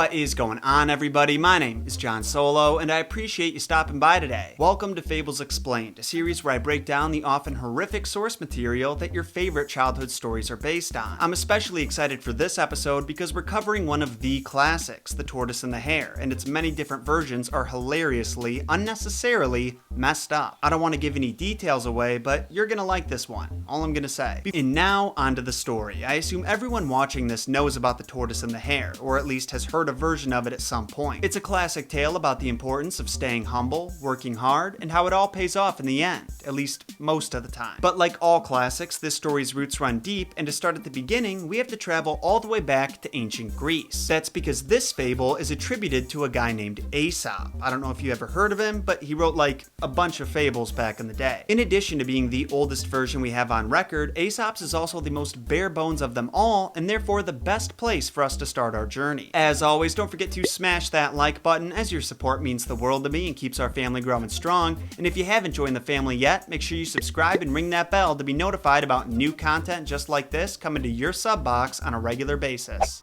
What is going on, everybody? My name is John Solo, and I appreciate you stopping by today. Welcome to Fables Explained, a series where I break down the often horrific source material that your favorite childhood stories are based on. I'm especially excited for this episode because we're covering one of the classics, The Tortoise and the Hare, and its many different versions are hilariously, unnecessarily messed up. I don't want to give any details away, but you're gonna like this one, all I'm gonna say. And now, onto the story. I assume everyone watching this knows about The Tortoise and the Hare, or at least has heard a version of it at some point. It's a classic tale about the importance of staying humble, working hard, and how it all pays off in the end, at least most of the time. But like all classics, this story's roots run deep, and to start at the beginning, we have to travel all the way back to ancient Greece. That's because this fable is attributed to a guy named Aesop. I don't know if you ever heard of him, but he wrote like a bunch of fables back in the day. In addition to being the oldest version we have on record, Aesop's is also the most bare bones of them all, and therefore the best place for us to start our journey. As always, don't forget to smash that like button, as your support means the world to me and keeps our family growing strong. And if you haven't joined the family yet, make sure you subscribe and ring that bell to be notified about new content just like this coming to your sub box on a regular basis.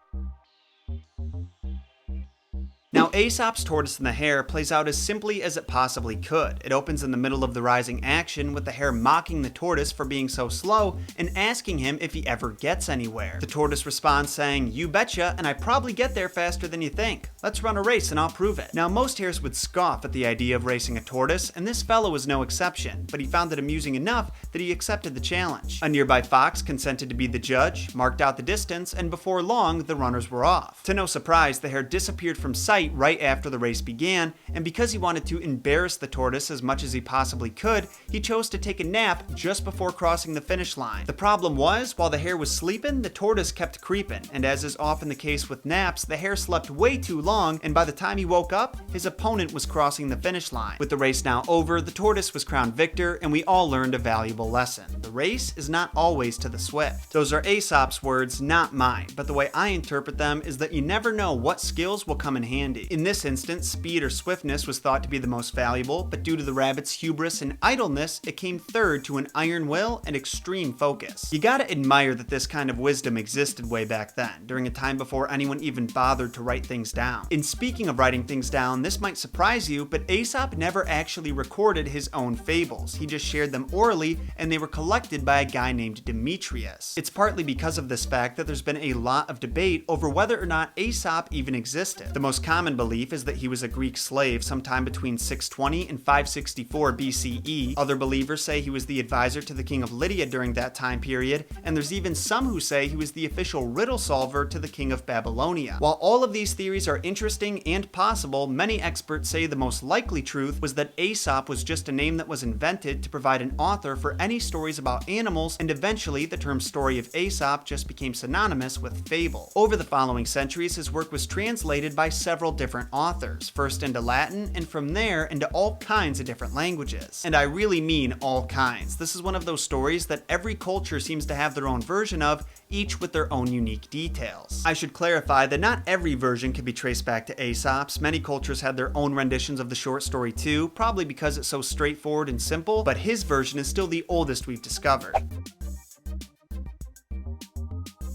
Now, Aesop's Tortoise and the Hare plays out as simply as it possibly could. It opens in the middle of the rising action with the hare mocking the tortoise for being so slow and asking him if he ever gets anywhere. The tortoise responds saying, "You betcha, and I probably get there faster than you think. Let's run a race and I'll prove it." Now, most hares would scoff at the idea of racing a tortoise, and this fellow was no exception, but he found it amusing enough that he accepted the challenge. A nearby fox consented to be the judge, marked out the distance, and before long, the runners were off. To no surprise, the hare disappeared from sight right after the race began, and because he wanted to embarrass the tortoise as much as he possibly could, he chose to take a nap just before crossing the finish line. The problem was, while the hare was sleeping, the tortoise kept creeping, and as is often the case with naps, the hare slept way too long, and by the time he woke up, his opponent was crossing the finish line. With the race now over, the tortoise was crowned victor, and we all learned a valuable lesson. The race is not always to the swift. Those are Aesop's words, not mine, but the way I interpret them is that you never know what skills will come in handy. In this instance, speed or swiftness was thought to be the most valuable, but due to the rabbit's hubris and idleness, it came third to an iron will and extreme focus. You gotta admire that this kind of wisdom existed way back then, during a time before anyone even bothered to write things down. And speaking of writing things down, this might surprise you, but Aesop never actually recorded his own fables. He just shared them orally, and they were collected by a guy named Demetrius. It's partly because of this fact that there's been a lot of debate over whether or not Aesop even existed. The most common belief is that he was a Greek slave sometime between 620 and 564 BCE. Other believers say he was the advisor to the king of Lydia during that time period, and there's even some who say he was the official riddle solver to the king of Babylonia. While all of these theories are interesting and possible, many experts say the most likely truth was that Aesop was just a name that was invented to provide an author for any stories about animals, and eventually the term story of Aesop just became synonymous with fable. Over the following centuries, his work was translated by several different authors, first into Latin, and from there into all kinds of different languages. And I really mean all kinds. This is one of those stories that every culture seems to have their own version of, each with their own unique details. I should clarify that not every version can be traced back to Aesop's. Many cultures had their own renditions of the short story too, probably because it's so straightforward and simple, but his version is still the oldest we've discovered.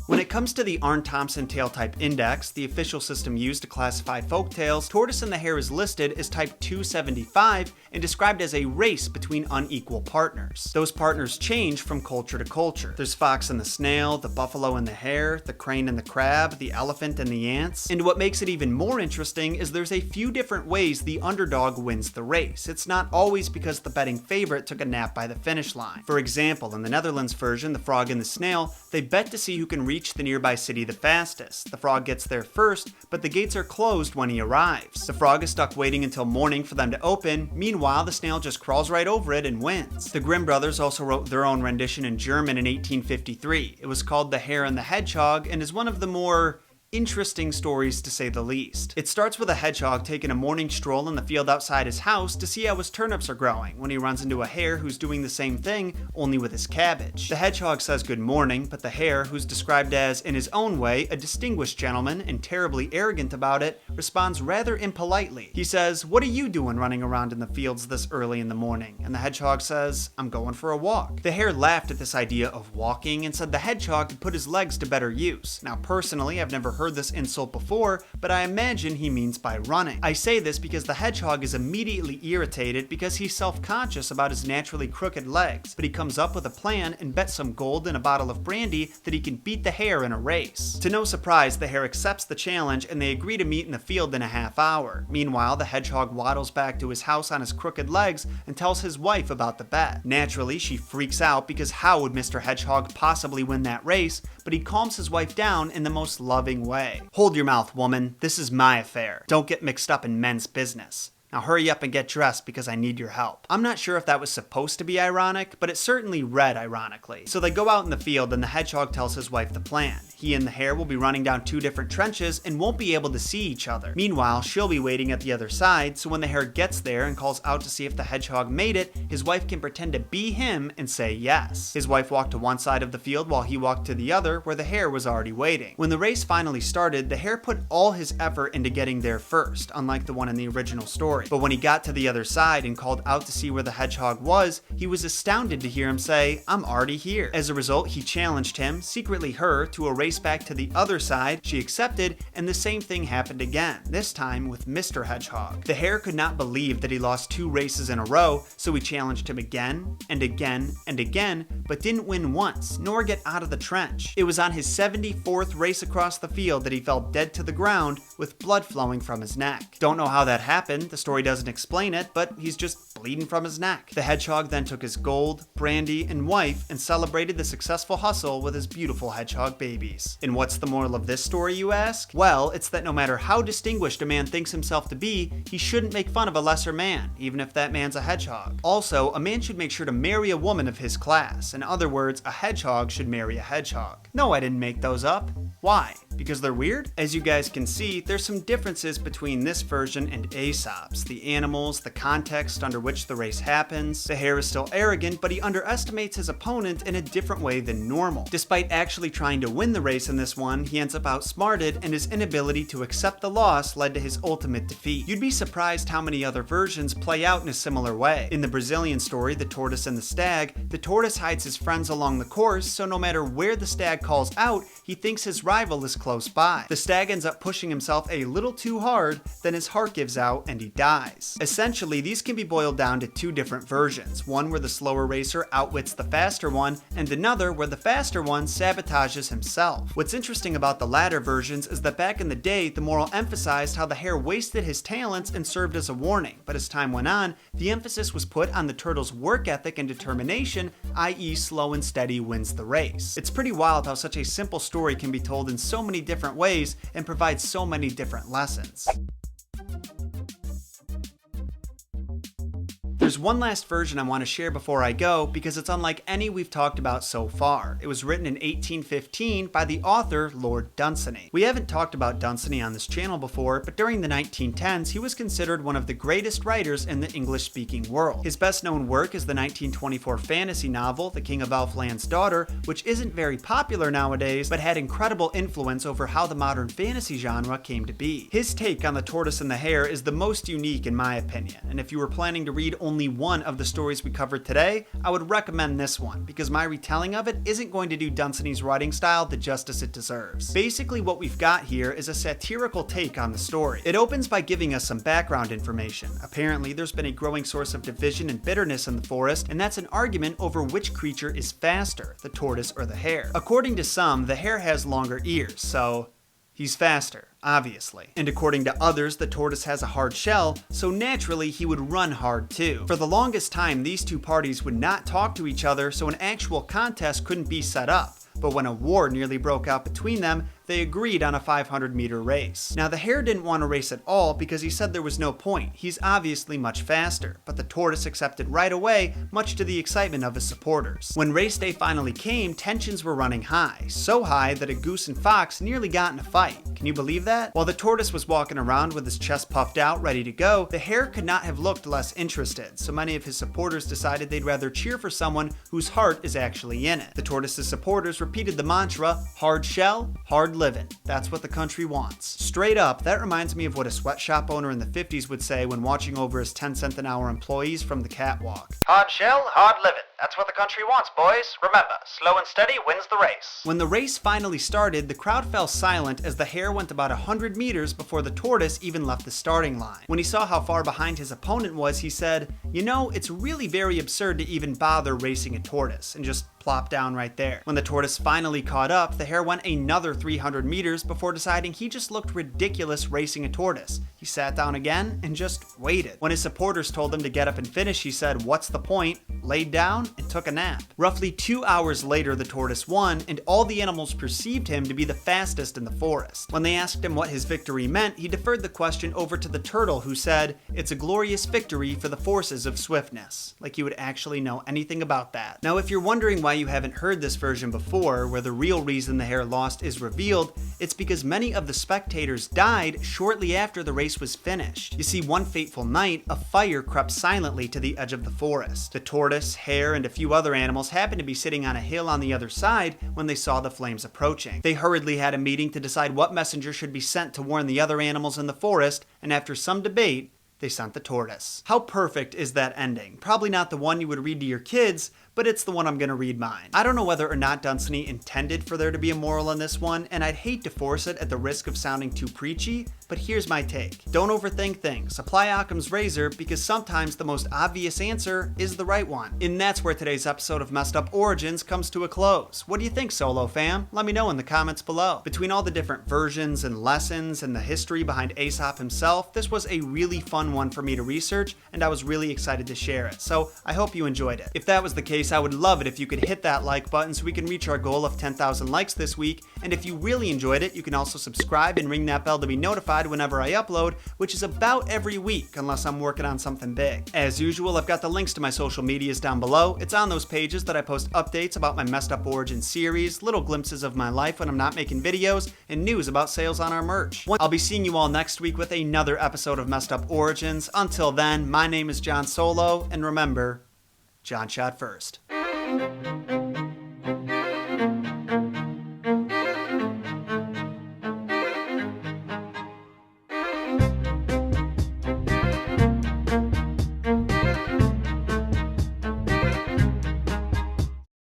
When it comes to the Arn-Thompson Tale Type Index, the official system used to classify folk tales, Tortoise and the Hare is listed as Type 275 and described as a race between unequal partners. Those partners change from culture to culture. There's fox and the snail, the buffalo and the hare, the crane and the crab, the elephant and the ants. And what makes it even more interesting is there's a few different ways the underdog wins the race. It's not always because the betting favorite took a nap by the finish line. For example, in the Netherlands version, The Frog and the Snail, they bet to see who can reach the nearby city the fastest. The frog gets there first, but the gates are closed when he arrives. The frog is stuck waiting until morning for them to open. Meanwhile, the snail just crawls right over it and wins. The Grimm Brothers also wrote their own rendition in German in 1853. It was called The Hare and the Hedgehog and is one of the more interesting stories to say the least. It starts with a hedgehog taking a morning stroll in the field outside his house to see how his turnips are growing when he runs into a hare who's doing the same thing, only with his cabbage. The hedgehog says good morning, but the hare, who's described as, in his own way, a distinguished gentleman and terribly arrogant about it, responds rather impolitely. He says, "What are you doing running around in the fields this early in the morning?" And the hedgehog says, "I'm going for a walk." The hare laughed at this idea of walking and said the hedgehog could put his legs to better use. Now personally, I've never heard this insult before, but I imagine he means by running. I say this because the hedgehog is immediately irritated because he's self-conscious about his naturally crooked legs, but he comes up with a plan and bets some gold and a bottle of brandy that he can beat the hare in a race. To no surprise, the hare accepts the challenge and they agree to meet in the field in a half hour. Meanwhile, the hedgehog waddles back to his house on his crooked legs and tells his wife about the bet. Naturally, she freaks out because how would Mr. Hedgehog possibly win that race, but he calms his wife down in the most loving way. Hold your mouth, woman. This is my affair. Don't get mixed up in men's business. Now hurry up and get dressed because I need your help. I'm not sure if that was supposed to be ironic, but it certainly read ironically. So they go out in the field and the hedgehog tells his wife the plan. He and the hare will be running down 2 different trenches and won't be able to see each other. Meanwhile, she'll be waiting at the other side, so when the hare gets there and calls out to see if the hedgehog made it, his wife can pretend to be him and say yes. His wife walked to one side of the field while he walked to the other, where the hare was already waiting. When the race finally started, the hare put all his effort into getting there first, unlike the one in the original story. But when he got to the other side and called out to see where the hedgehog was, he was astounded to hear him say, "I'm already here." As a result, he challenged him, secretly her, to a race back to the other side. She accepted, and the same thing happened again, this time with Mr. Hedgehog. The hare could not believe that he lost 2 races in a row, so he challenged him again, and again, and again, but didn't win once, nor get out of the trench. It was on his 74th race across the field that he fell dead to the ground with blood flowing from his neck. Don't know how that happened, the story doesn't explain it, but he's just bleeding from his neck. The hedgehog then took his gold, brandy, and wife and celebrated the successful hustle with his beautiful hedgehog babies. And what's the moral of this story, you ask? Well, it's that no matter how distinguished a man thinks himself to be, he shouldn't make fun of a lesser man, even if that man's a hedgehog. Also, a man should make sure to marry a woman of his class. In other words, a hedgehog should marry a hedgehog. No, I didn't make those up. Why? Because they're weird? As you guys can see, there's some differences between this version and Aesop's. The animals, the context under which the race happens. The hare is still arrogant, but he underestimates his opponent in a different way than normal. Despite actually trying to win the race in this one, he ends up outsmarted, and his inability to accept the loss led to his ultimate defeat. You'd be surprised how many other versions play out in a similar way. In the Brazilian story, The Tortoise and the Stag, the tortoise hides his friends along the course, so no matter where the stag calls out, he thinks his rival is close by. The stag ends up pushing himself a little too hard, then his heart gives out and he dies. Essentially, these can be boiled down to 2 different versions, one where the slower racer outwits the faster one, and another where the faster one sabotages himself. What's interesting about the latter versions is that back in the day, the moral emphasized how the hare wasted his talents and served as a warning, but as time went on, the emphasis was put on the turtle's work ethic and determination, i.e. slow and steady wins the race. It's pretty wild how such a simple story can be told in so many different ways and provide so many different lessons. There's one last version I want to share before I go because it's unlike any we've talked about so far. It was written in 1815 by the author Lord Dunsany. We haven't talked about Dunsany on this channel before, but during the 1910s he was considered one of the greatest writers in the English-speaking world. His best-known work is the 1924 fantasy novel The King of Elfland's Daughter, which isn't very popular nowadays, but had incredible influence over how the modern fantasy genre came to be. His take on The Tortoise and the Hare is the most unique in my opinion, and if you were planning to read only one of the stories we covered today, I would recommend this one, because my retelling of it isn't going to do Dunsany's writing style the justice it deserves. Basically what we've got here is a satirical take on the story. It opens by giving us some background information. Apparently there's been a growing source of division and bitterness in the forest, and that's an argument over which creature is faster, the tortoise or the hare. According to some, the hare has longer ears, so he's faster, obviously. And according to others, the tortoise has a hard shell, so naturally he would run hard too. For the longest time, these 2 parties would not talk to each other, so an actual contest couldn't be set up. But when a war nearly broke out between them, they agreed on a 500-meter race. Now the hare didn't want to race at all because he said there was no point. He's obviously much faster, but the tortoise accepted right away, much to the excitement of his supporters. When race day finally came, tensions were running high, so high that a goose and fox nearly got in a fight. Can you believe that? While the tortoise was walking around with his chest puffed out, ready to go, the hare could not have looked less interested, so many of his supporters decided they'd rather cheer for someone whose heart is actually in it. The tortoise's supporters repeated the mantra, hard shell, hard living. That's what the country wants. Straight up, that reminds me of what a sweatshop owner in the 50s would say when watching over his 10-cent an hour employees from the catwalk. Hard shell, hard living. That's what the country wants, boys. Remember, slow and steady wins the race. When the race finally started, the crowd fell silent as the hare went about 100 meters before the tortoise even left the starting line. When he saw how far behind his opponent was, he said, "You know, it's really very absurd to even bother racing a tortoise," and just plopped down right there. When the tortoise finally caught up, the hare went another 300 meters before deciding he just looked ridiculous racing a tortoise. He sat down again and just waited. When his supporters told him to get up and finish, he said, "What's the point?" laid down and took a nap. Roughly 2 hours later, the tortoise won, and all the animals perceived him to be the fastest in the forest. When they asked him what his victory meant, he deferred the question over to the turtle, who said, "It's a glorious victory for the forces of swiftness." Like he would actually know anything about that. Now, if you're wondering why you haven't heard this version before, where the real reason the hare lost is revealed, it's because many of the spectators died shortly after the race was finished. You see, one fateful night, a fire crept silently to the edge of the forest. The tortoise, hare, and a few other animals happened to be sitting on a hill on the other side when they saw the flames approaching. They hurriedly had a meeting to decide what messenger should be sent to warn the other animals in the forest, and after some debate, they sent the tortoise. How perfect is that ending? Probably not the one you would read to your kids, but it's the one I'm gonna read mine. I don't know whether or not Dunsany intended for there to be a moral in this one, and I'd hate to force it at the risk of sounding too preachy, but here's my take. Don't overthink things. Apply Occam's razor, because sometimes the most obvious answer is the right one. And that's where today's episode of Messed Up Origins comes to a close. What do you think, Solo fam? Let me know in the comments below. Between all the different versions and lessons and the history behind Aesop himself, this was a really fun one for me to research, and I was really excited to share it. So I hope you enjoyed it. If that was the case, I would love it if you could hit that like button so we can reach our goal of 10,000 likes this week. And if you really enjoyed it, you can also subscribe and ring that bell to be notified whenever I upload, which is about every week unless I'm working on something big. As usual, I've got the links to my social medias down below. It's on those pages that I post updates about my Messed Up Origins series, little glimpses of my life when I'm not making videos, and news about sales on our merch. I'll be seeing you all next week with another episode of Messed Up Origins. Until then, my name is John Solo, and remember, John shot first.